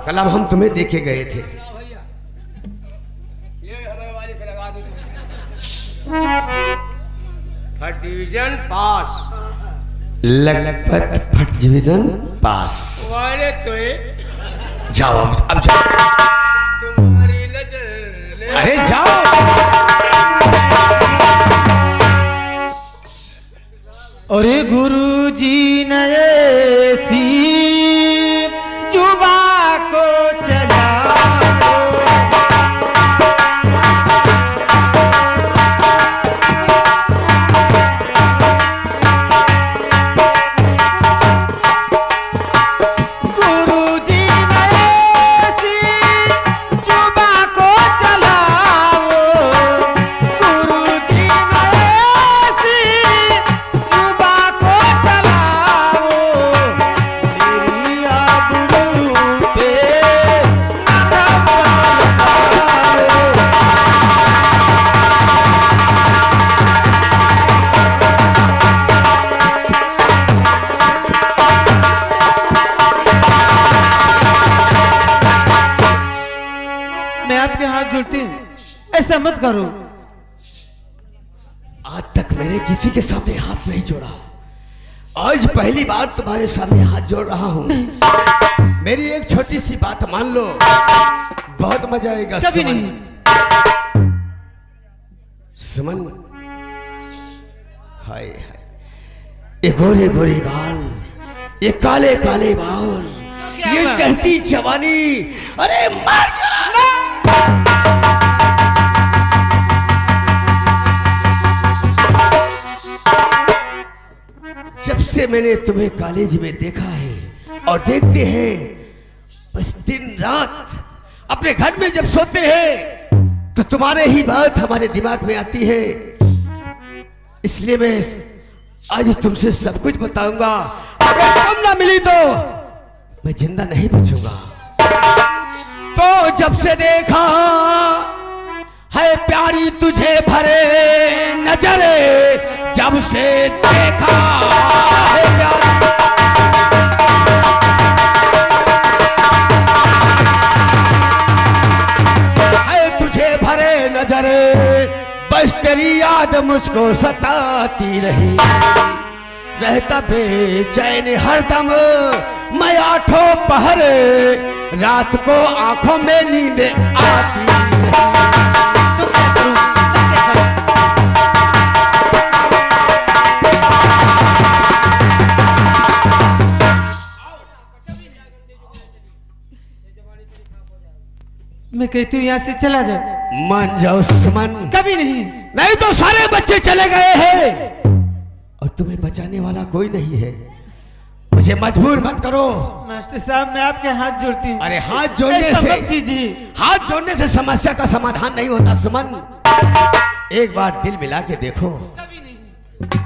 कल अब हम तुम्हें देखे गए थे। First division pass. लगभग फर्स्ट डिवीजन पास। वाले तो जाओ अब जाओ। तुम्हारी नजर। अरे जाओ। अरे गुरुजी ने ऐसी जुबा को चला ऐसा मत करो। आज तक मैंने किसी के सामने हाथ नहीं जोड़ा, आज पहली बार तुम्हारे सामने हाथ जोड़ रहा हूँ। मेरी एक छोटी सी बात मान लो, बहुत मजा आएगा। कभी नहीं। सुमन, हाय हाय, ये गोरे गोरे गाल, ये काले काले बाल, ये चढ़ती जवानी, अरे मार गया। जब से मैंने तुम्हें कॉलेज में देखा है और देखते हैं, बस दिन रात अपने घर में जब सोते हैं तो तुम्हारे ही बात हमारे दिमाग में आती है। इसलिए मैं आज तुमसे सब कुछ बताऊंगा। अगर तुम ना मिली तो मैं जिंदा नहीं बचूंगा। तो जब से देखा है प्यारी तुझे भरे नजरे, जब से देखा है तुझे भरे नजरे, बस तेरी याद मुझको सताती रही। रहता बेचैन हरदम मैं आठों पहर, रात को आंखों में नींद आती रही। मैं कहती हूँ यहाँ से चला जा। मान जाओ सुमन। कभी नहीं। नहीं तो सारे बच्चे चले गए हैं और तुम्हें बचाने वाला कोई नहीं है। मुझे मजबूर मत करो। मास्टर साहब, मैं आपके हाथ जोड़ती हूँ। अरे हाथ जोड़ने से मत कीजिए। हाथ जोड़ने से समस्या का समाधान नहीं होता सुमन। एक बार दिल मिला के देखो। कभी नहीं।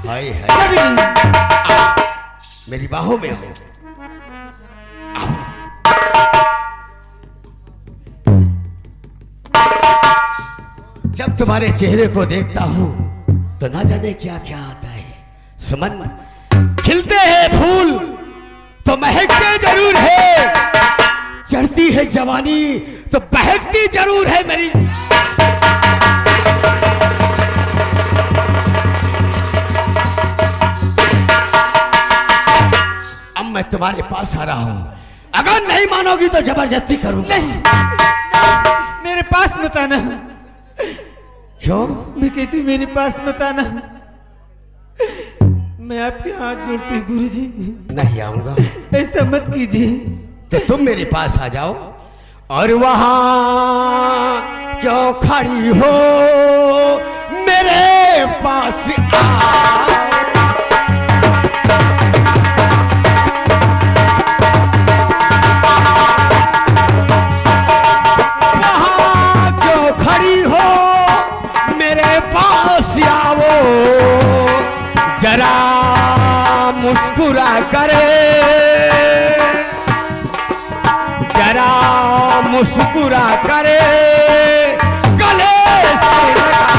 हाय हाय, कभी नहीं। मेरी बाहों में हो। आओ। जब तुम्हारे चेहरे को देखता हूं तो ना जाने क्या क्या आता है सुमन। खिलते हैं फूल तो महकते जरूर है, चढ़ती है जवानी तो बहकती जरूर है मेरी। अब मैं तुम्हारे पास आ रहा हूं, अगर नहीं मानोगी तो जबरदस्ती करूंगा। नहीं, मेरे पास मत आना। क्यों? मैं कहती मेरे पास मत आना। मैं आपके हाथ जोड़ती हूँ गुरुजी। नहीं आऊंगा। ऐसा मत कीजिए। तो तुम मेरे पास आ जाओ और वहां क्यों खड़ी हो मेरे पास आओ। वहां क्यों खड़ी हो मेरे पास आओ, जरा मुस्कुरा करे, जरा मुस्कुरा करे, गले से लगा।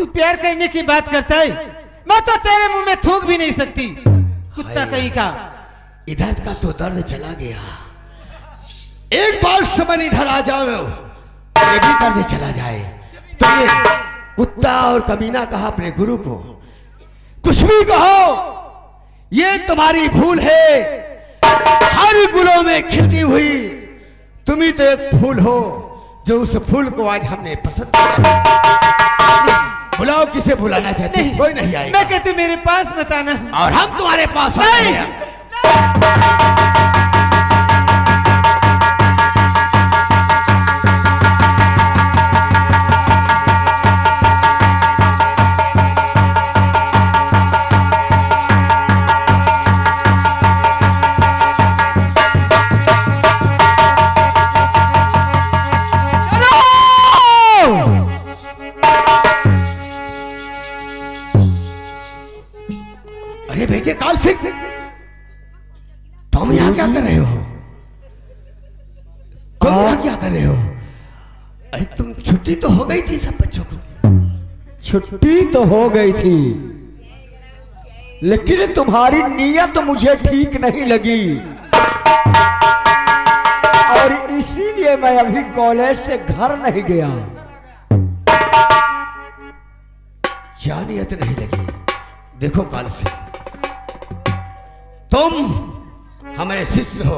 तू प्यार करने की बात करता है, मैं तो तेरे मुंह में थूक भी नहीं सकती, कुत्ता कहीं का। इधर का तो दर्द चला गया, एक बार समन इधर आ जाओ, ये भी दर्द चला जाए। तो ये कुत्ता और कमीना कहा अपने गुरु को, कुछ भी कहो, ये तुम्हारी भूल है। हर गुलों में खिलती हुई तुम ही तो एक फूल हो, जो उस फूल को आज हमने पसंद किया। बुलाओ, किसे बुलाना चाहते? कोई नहीं आएगा। मैं कहती मेरे पास मत आना, और हम तुम्हारे पास नहीं। अरे बेटे काल सिंह, तुम यहाँ क्या कर रहे हो? तुम यहाँ क्या कर रहे हो? अरे तुम छुट्टी तो हो गई थी सब बच्चों को। छुट्टी तो हो गई थी, लेकिन तुम्हारी नीयत मुझे ठीक नहीं लगी, और इसीलिए मैं अभी कॉलेज से घर नहीं गया। क्या नियत नहीं लगी? देखो काल सिंह, तुम हमारे शिष्य हो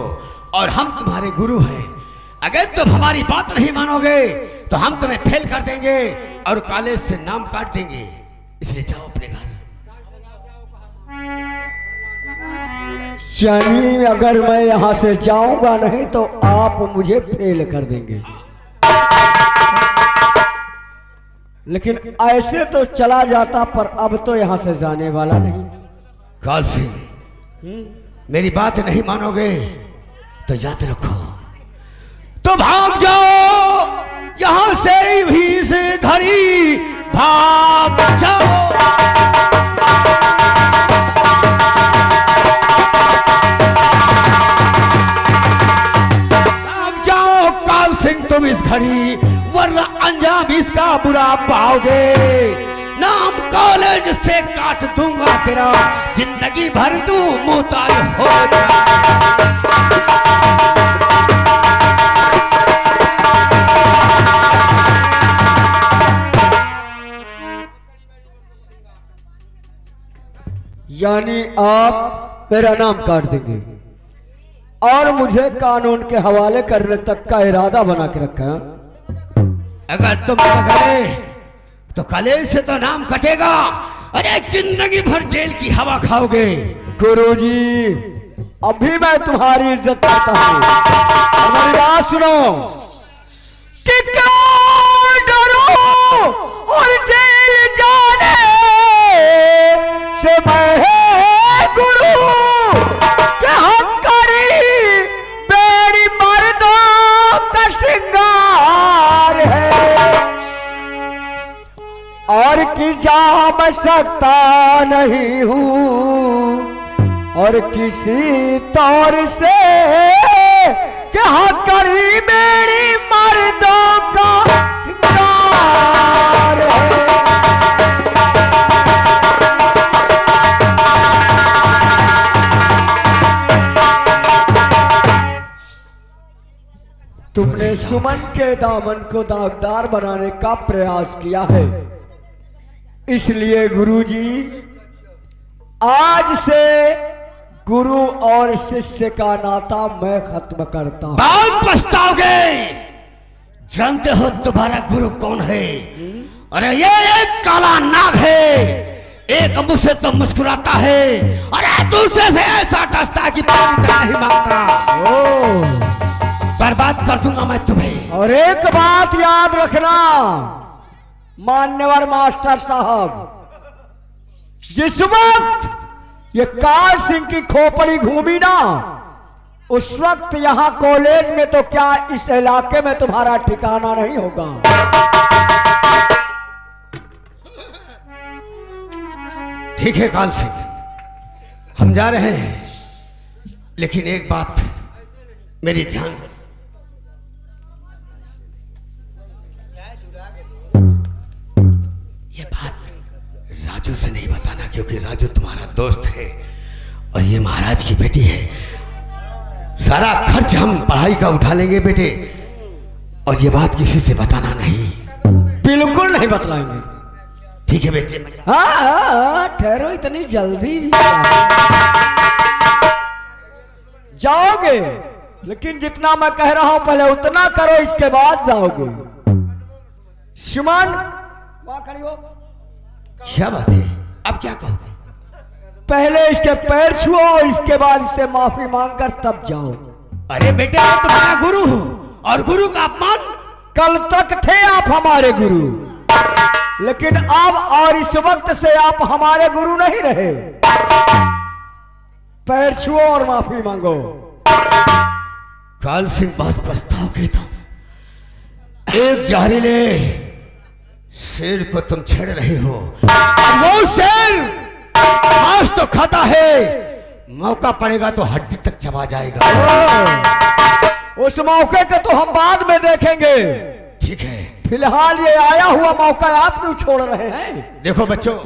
और हम तुम्हारे गुरु हैं। अगर तुम हमारी बात नहीं मानोगे तो हम तुम्हें फेल कर देंगे और कॉलेज से नाम काट देंगे। इसलिए जाओ अपने घर। शनि, अगर मैं यहाँ से जाऊंगा नहीं तो आप मुझे फेल कर देंगे, लेकिन ऐसे तो चला जाता, पर अब तो यहाँ से जाने वाला नहीं। काल सिंह, मेरी बात नहीं मानोगे तो याद रखो, तो भाग जाओ यहां से भी से घड़ी भाग जाओ। भाग जाओ काल सिंह तुम इस घड़ी, वरना अंजाम इसका बुरा पाओगे। नाम कॉलेज से काट दूंगा तेरा, जिंदगी भर तू मोहताज हो जा। यानी आप मेरा नाम काट देंगे और मुझे कानून के हवाले करने तक का इरादा बना के रखा है। अगर तुम गए तो कॉलेज से तो नाम कटेगा, अरे जिंदगी भर जेल की हवा खाओगे। गुरुजी, अभी मैं तुम्हारी इज्जत करता हूँ, और मेरी बात सुनो कि क्यों डरो और जेल जाने से मैं है गुरु के हक्कारी बेड़ी मर्दों का श्रृंगार है, और कि जा मैं सकता नहीं हूँ और किसी तौर से कि हथकड़ी मेरी मर्दों का श्रृंगार है। तुमने सुमन के दामन को दागदार बनाने का प्रयास किया है, इसलिए गुरुजी आज से गुरु और शिष्य का नाता मैं खत्म करता हूं। बहुत पछताओगे। जानते हो तुम्हारा गुरु कौन है? अरे ये एक काला नाग है, एक मुंह से तो मुस्कुराता है और दूसरे से ऐसा टसता कि पानी तक नहीं मांगता। बर्बाद कर दूंगा मैं तुम्हें। और एक बात याद रखना मान्यवर मास्टर साहब, जिस वक्त ये काल सिंह की खोपड़ी घूमी ना, उस वक्त यहाँ कॉलेज में तो क्या इस इलाके में तुम्हारा ठिकाना नहीं होगा। ठीक है काल सिंह, हम जा रहे हैं, लेकिन एक बात मेरी ध्यान से, ये बात राजू से नहीं बताना, क्योंकि राजू तुम्हारा दोस्त है और ये महाराज की बेटी है। सारा खर्च हम पढ़ाई का उठा लेंगे बेटे, और ये बात किसी से बताना नहीं। बिल्कुल नहीं बतलाएंगे। ठीक है बेटे? हाँ, ठहरो, इतनी जल्दी भी जाओगे, लेकिन जितना मैं कह रहा हूं पहले उतना करो, इसके बाद जाओगे। सुमन, वहां खड़ी हो। क्या बात है? अब क्या कहोगे? पहले इसके पैर छुओ और इसके बाद इससे माफी मांगकर तब जाओ। अरे बेटे, मैं तुम्हारा गुरु हूं और गुरु का अपमान। कल तक थे आप हमारे गुरु, लेकिन अब और इस वक्त से आप हमारे गुरु नहीं रहे। पैर छुओ और माफी मांगो। काल सिंह, बहुत पछताओ कहता हूं। एक जहरीले शेर को तुम छेड़ रहे हो। वो शेर मांस तो खाता है, मौका पड़ेगा तो हड्डी तक चबा जाएगा। उस मौके के तो हम बाद में देखेंगे। ठीक है, फिलहाल ये आया हुआ मौका आप क्यों छोड़ रहे हैं? देखो बच्चों,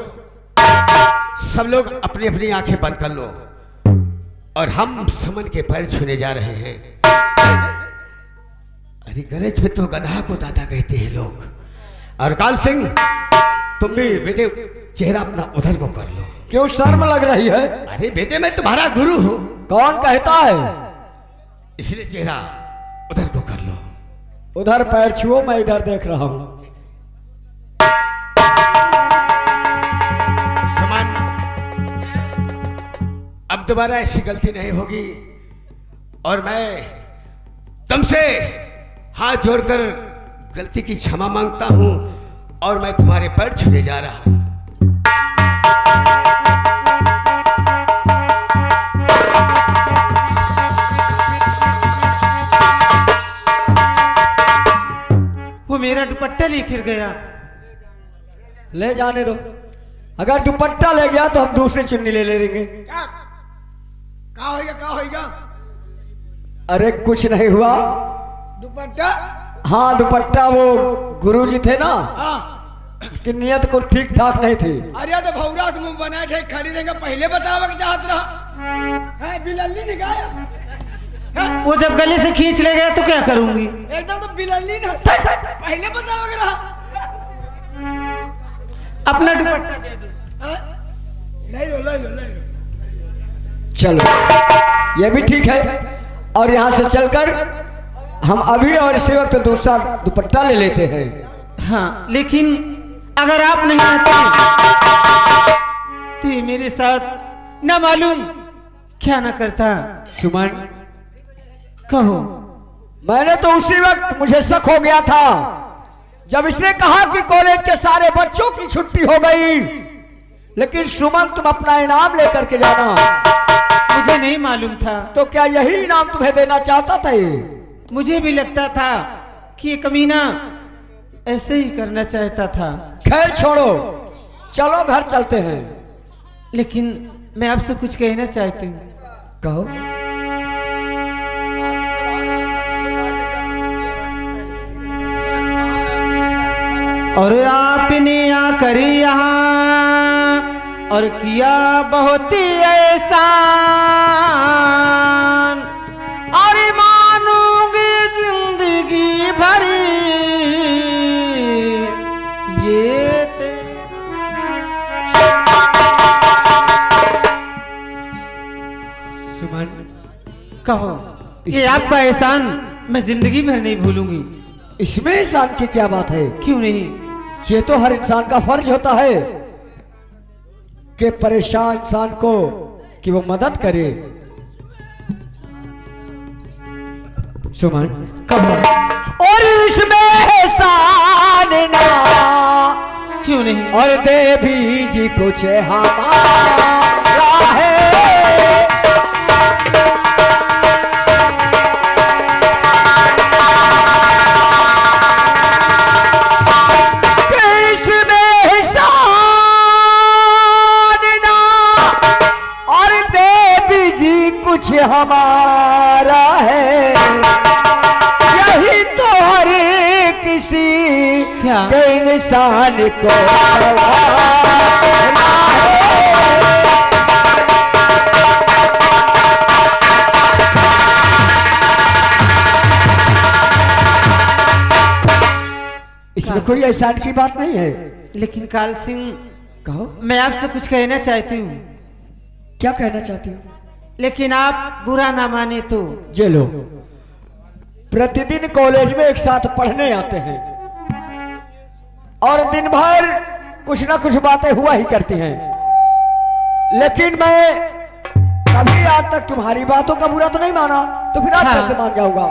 सब लोग अपनी अपनी आंखें बंद कर लो और हम सुमन के पैर छूने जा रहे हैं। अरे गरज में तो गधा को दादा कहते हैं लोग। और काल सिंह, तुम भी बेटे चेहरा अपना उधर को कर लो। क्यों शर्म लग रही है? अरे बेटे, मैं तुम्हारा गुरु हूं। कौन कहता है? इसलिए चेहरा उधर को कर लो। उधर पैर छुओ, मैं इधर देख रहा हूं। सुमन, अब दोबारा ऐसी गलती नहीं होगी और मैं तुमसे हाथ जोड़कर गलती की क्षमा मांगता हूं और मैं तुम्हारे पैर छूने जा रहा हूं। वो मेरा दुपट्टा लेकर गया। ले जाने दो। अगर दुपट्टा ले गया तो हम दूसरी चुन्नी ले लेंगे। क्या होगा? अरे कुछ नहीं हुआ। दुपट्टा? हाँ, दुपट्टा वो गुरुजी थे ना, हाँ। कि नियत को ठीक ठाक नहीं थी। अरे तो भौरा से मुंह बनाए थे, खड़ी रहेंगे, पहले बतावा के चाहत रहा है। बिलल्ली निकाया वो जब गले से खींच ले गया तो क्या करूंगी? एकदम तो बिलल्ली ना, पहले बतावा के रहा। अपना दुपट्टा दे दो। ले लो। चलो, ये भी ठीक है। और यहाँ से चलकर हम अभी और इसी वक्त दूसरा दुपट्टा ले लेते हैं। हाँ, लेकिन अगर आप नहीं आते तो ये मेरे साथ न मालूम क्या न करता। सुमन, कहो। मैंने तो उसी वक्त मुझे शक हो गया था जब इसने कहा कि कॉलेज के सारे बच्चों की छुट्टी हो गई, लेकिन सुमन तुम अपना इनाम लेकर के जाना। मुझे नहीं मालूम था। तो क्या यही इनाम तुम्हें देना चाहता था? मुझे भी लगता था कि ये कमीना ऐसे ही करना चाहता था। खैर छोड़ो, चलो घर चलते हैं। लेकिन मैं आपसे कुछ कहना चाहती हूँ। कहो। और आपने आकर यहाँ और किया बहुत ही एहसान, और मानूंगी जिंदगी भरी ये सुमन, कहो। ये आपका एहसान मैं जिंदगी भर नहीं भूलूंगी। इसमें इंसान की क्या बात है? क्यों नहीं? ये तो हर इंसान का फर्ज होता है कि परेशान इंसान को कि वो मदद करे। सुमन, कहो। और इसमें एहसान ना, क्यों नहीं? और दे भी जी कुछ हमारा है। कुछ हमारा है, यही तो हर किसी के इंसान को इसमें कोई एहसान की बात नहीं है। लेकिन काल सिंह, कहो, मैं आपसे कुछ कहना चाहती हूँ, क्या कहना चाहती हो? लेकिन आप बुरा ना माने तो। ये लो, प्रतिदिन कॉलेज में एक साथ पढ़ने आते हैं और दिन भर कुछ ना कुछ बातें हुआ ही करती हैं, लेकिन मैं कभी आज तक तुम्हारी बातों का बुरा तो नहीं माना, तो फिर आज हाँ। कैसे मान जाऊंगा?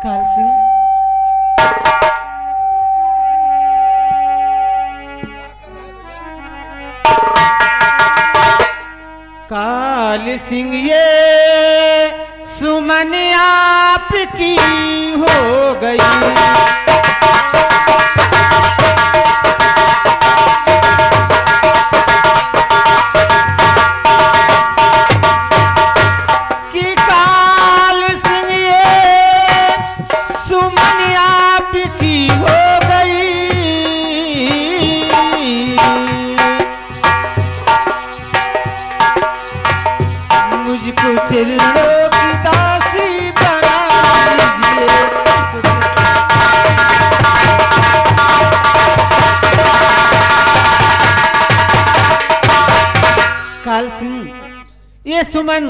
काल सिंह, काल सिंह ये सुमन आपकी हो गई। कि काल सिंह ये सुमन आपकी हो गई। मुझको चरणों की दासी बना लीजिए। काल सिंह, ये सुमन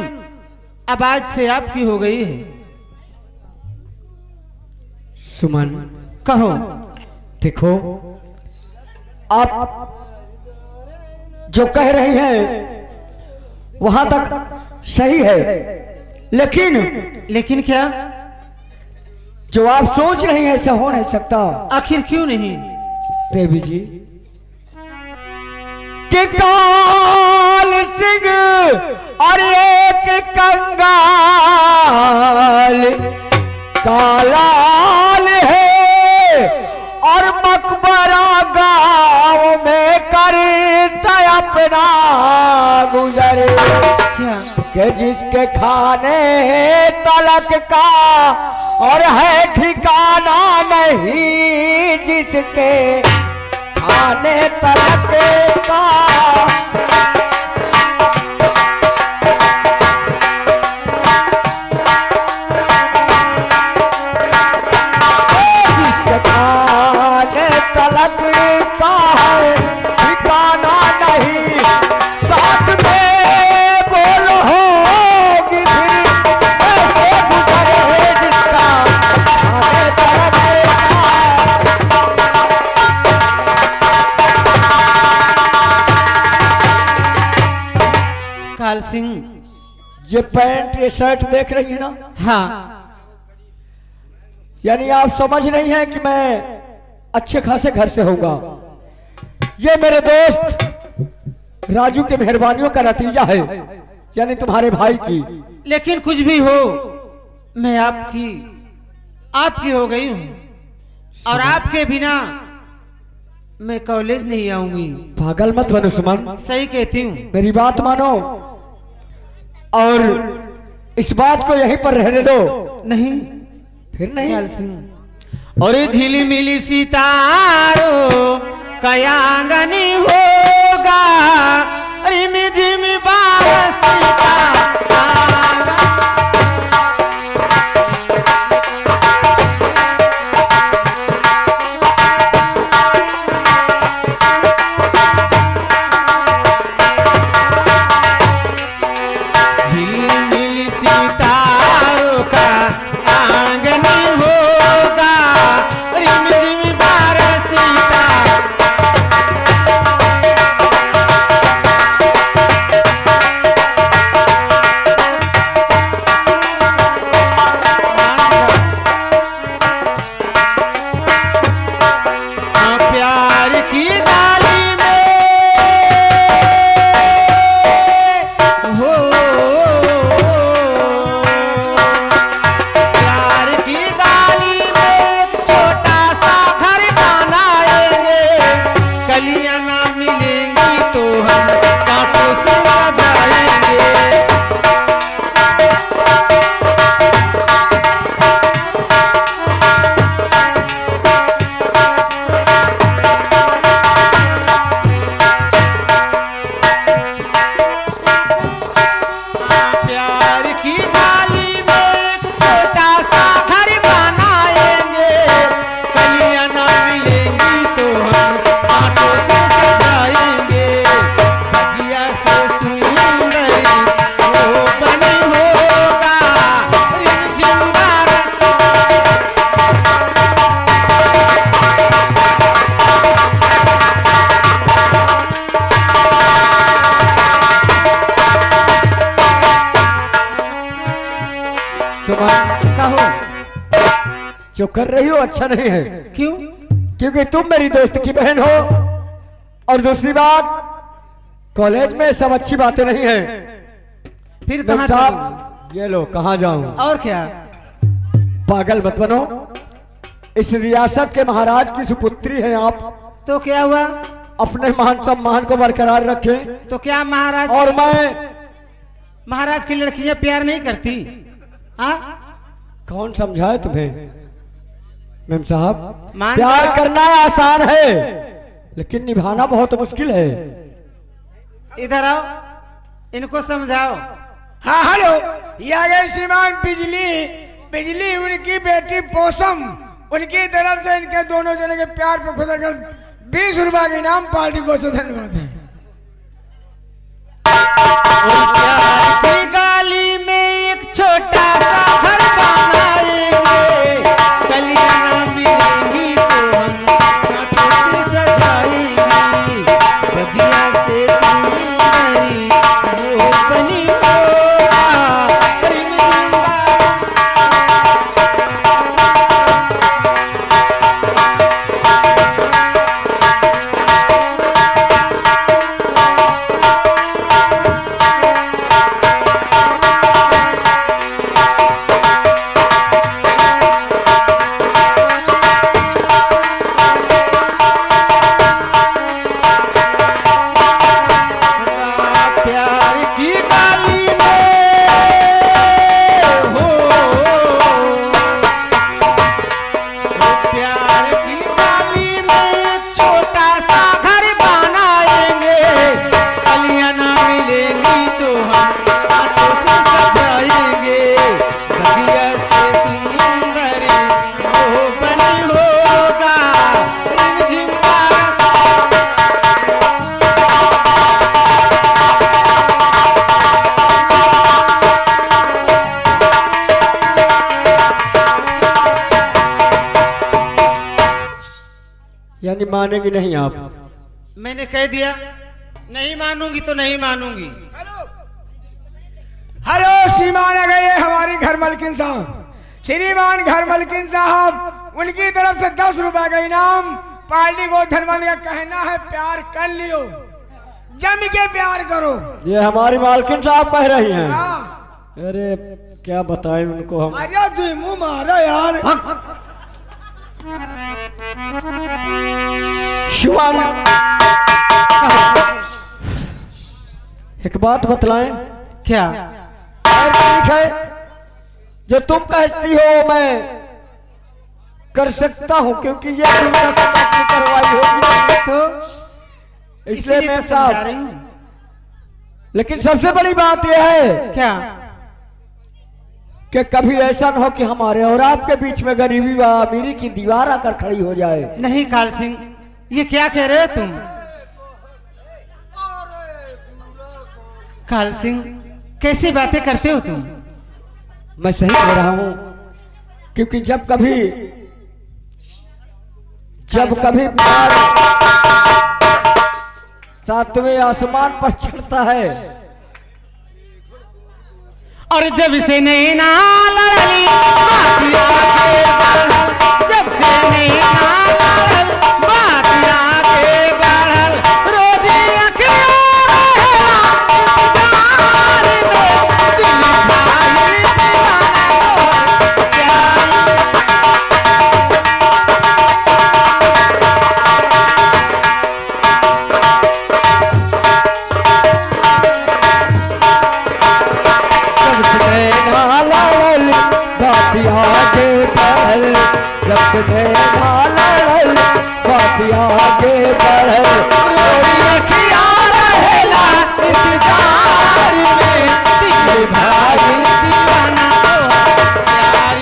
अब आज से आपकी हो गई है। सुमन, कहो। देखो, आप जो कह रही हैं वहां तक सही है, लेकिन क्या? जो आप सोच रही हैं ऐसा हो नहीं सकता। आखिर क्यों नहीं? देवी जी, कि काल सिंह और एक कंगाल कालाल है और मकबरा गांव में करता अपना गुजर, क्या? कि जिसके खाने तलक का और है ठिकाना नहीं, जिसके खाने तलक का जिसके खाने तलक का है ठिकाना नहीं, साथ में बोलो होगी फिर ऐसे गुजरे जिसका खाने तलक का। काल सिंह, ये पैंट ये शर्ट देख रही है ना, हाँ, यानी आप समझ रही हैं कि मैं अच्छे खासे घर से होऊंगा। ये मेरे दोस्त राजू के मेहरबानियों का नतीजा है, यानी तुम्हारे भाई की। लेकिन कुछ भी हो, मैं आपकी हो गई हूँ, और आपके बिना मैं कॉलेज नहीं आऊंगी। पागल मत बनो सुमन, सही कहती हूँ। मेरी बात मानो और इस बात को यहीं पर रहने दो। नहीं, फिर नहीं? काल सिंह, और झिलमिली सितारों का आंगन होगा, रिम झिम बारिश का सावन। झिलमिली सितारों का आंगन होगा, रिम झिम बारिश का। सुमन, कहो जो कर रही हो अच्छा नहीं है, क्यों? क्योंकि तुम मेरी दोस्त की बहन हो। और दूसरी बात, कॉलेज में सब अच्छी बातें नहीं है। फिर कहाँ मेम चलूं? साहब, ये लो, कहाँ जाऊं? और क्या? पागल मत बनो। इस रियासत के महाराज की सुपुत्री हैं आप। तो क्या हुआ? अपने मान सम्मान को बरकरार रखें। तो क्या महाराज और मैं, महाराज की लड़कियां प्यार नहीं करती? हाँ, कौन समझाए तुम्हें? मेम साहब, मान प्यार जाओ। करना आसान है, लेकिन निभाना बहुत मुश्किल है। इधर आओ, इनको समझाओ। हाँ हेलो, ये आ गए श्रीमान बिजली। बिजली उनकी बेटी पोसम, उनकी तरफ से इनके दोनों जने के प्यार पे खुदा कर 20 रुपए के इनाम पार्टी को से धन्यवाद है। प्यार की गाली में एक छोटा सा घर बनाएंगे, गलियां ना मिलेंगी तो हम कांटों से सजाएंगे, बगिया से सुंदरी वो बनी होगा, प्रेम जिंदा। प्यार की गाली में हो, प्यार की गाली में छोटा सा घर बनाएंगे, गलियां ना मिलेंगी तो हम कांटों से सजाएंगे, बगिया से सुंदरी वो बनी होगा, रिम झिम का। यानी मानेगी नहीं आप? मैंने कह दिया, नहीं मानूंगी तो नहीं मानूंगी। हेलो, श्रीमान आ गए हमारी घर मलकिन साहब। श्रीमान घर मलकिन साहब, उनकी तरफ से 10 रुपए का इनाम पार्टी को धन्यवाद का कहना है। प्यार कर लियो, जम के प्यार करो। ये हमारी मालकिन साहब कह रही हैं। हाँ, अरे क्या बताएं उनको हम। अरे तू मुंह मारा यार। शिवान, एक बात बतलाएं? क्या? और ठीक है, जो तुम कहती हो मैं कर सकता हूं, क्योंकि ये तुमने सतत की कार्रवाई होगी तो इसलिए मैं तो समझा साहब। रही हूँ। लेकिन सबसे बड़ी बात यह है क्या? कि कभी ऐसा न हो कि हमारे और आपके बीच में गरीबी व अमीरी की दीवार आकर खड़ी हो जाए। नहीं काल सिंह, ये क्या कह रहे हो तुम? काल सिंह, कैसी बातें करते हो तुम? मैं सही कह रहा हूं, क्योंकि जब कभी प्यार सातवें आसमान पर चढ़ता है, और जब से नैना लड़ली बात आगे बढ़ल, जब से नैना लड़ल बात आगे बढ़ल, रोज अखियाँ रहेला इंतजार में, दिल भाई दीवाना हो प्यार। जब से नैना लड़ल बात आगे बढ़ल, जब से नैना लड़ल बात आगे बढ़ल, रोज अखियाँ रहेला इंतजार में, दिल भाई दीवाना हो प्यार।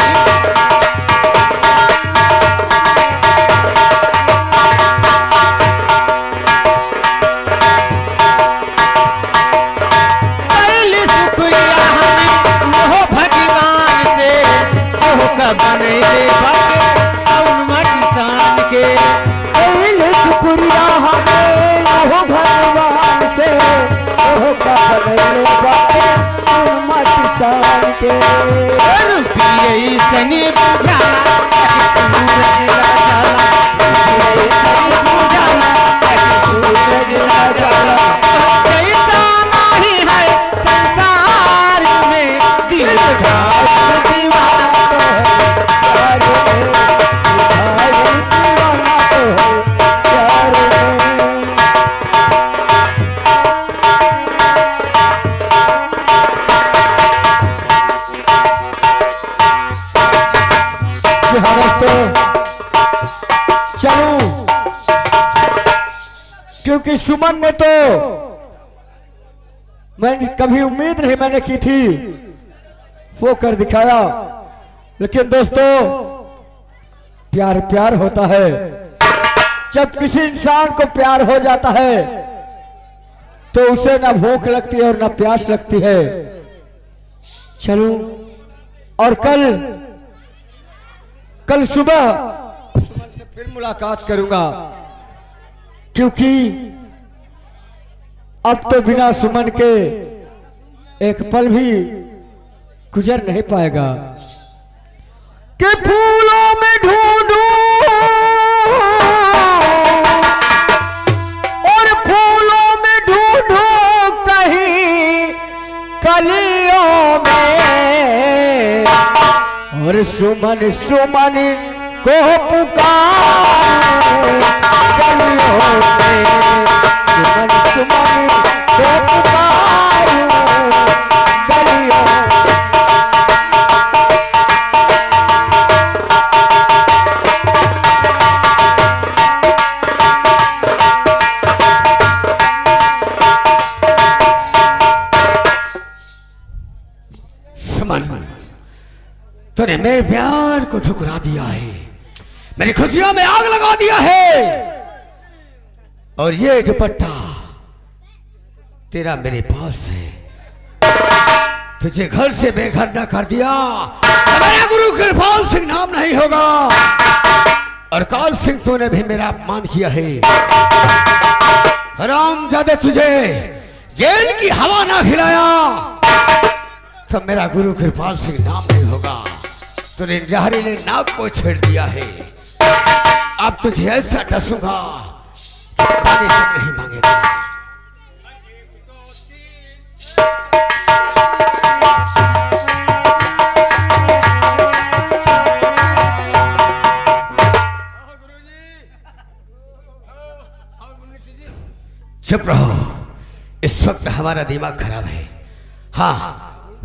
पहले शुक्रिया हमें वो भगवान से, जो का बने दे भगवान रुपये सनी बुझाला सूरज ला जाला, रुपये सनी बुझाला सूरज ला जाला। जैसा नहीं है संसार में दिल ढाल दीवाना तो है प्यार में, ढाल दीवाना तो है प्यार में। चलूं, क्योंकि सुमन ने तो मैंने कभी उम्मीद नहीं मैंने की थी, वो कर दिखाया। लेकिन दोस्तों, प्यार प्यार होता है। जब किसी इंसान को प्यार हो जाता है तो उसे ना भूख लगती है और ना प्यास लगती है। चलूं, और कल सुबह सुमन से फिर मुलाकात करूंगा, क्योंकि अब तो बिना सुमन के एक पल भी गुजर नहीं पाएगा। कि फूलों में ढूंढूं और फूलों में ढूंढूं कहीं कलियों में, और सुमन सुमन को पुकारूं गलियों में, सुमन सुमन को पुकारूं गलियों में। सुमन, तूने मेरे प्यार को ठुकरा दिया है, मेरी खुशियों में आग लगा दिया है, और ये दुपट्टा तेरा मेरे पास है। तुझे घर से बेघर न कर दिया तो मेरा गुरु कृपाल सिंह नाम नहीं होगा, और काल सिंह तूने भी मेरा अपमान किया है। हरामजादे, तुझे जेल की हवा ना खिलाया तो मेरा गुरु कृपाल सिंह नाम नहीं होगा। तूने जहरीले नाग को छेड़ दिया है, अब तुझे ऐसा डसूंगा पानी तक नहीं मांगेगा। चुप रहो, इस वक्त हमारा दिमाग खराब है। हाँ,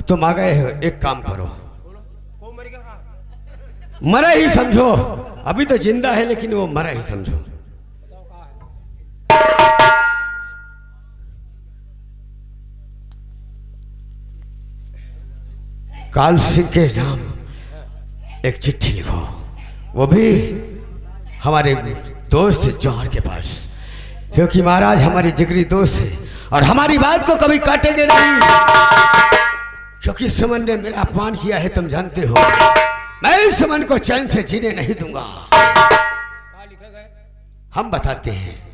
तुम आ गए हो, एक काम करो, मरा ही समझो। अभी तो जिंदा है लेकिन वो मरा ही समझो। काल सिंह के नाम एक चिट्ठी लिखो, वो भी हमारे दोस्त जौहर के पास, क्योंकि महाराज हमारी जिगरी दोस्त है और हमारी बात को कभी काटेंगे नहीं। क्योंकि सुमन ने मेरा अपमान किया है, तुम जानते हो। मैं इस सुमन को चैन से जीने नहीं दूंगा। हम बताते हैं।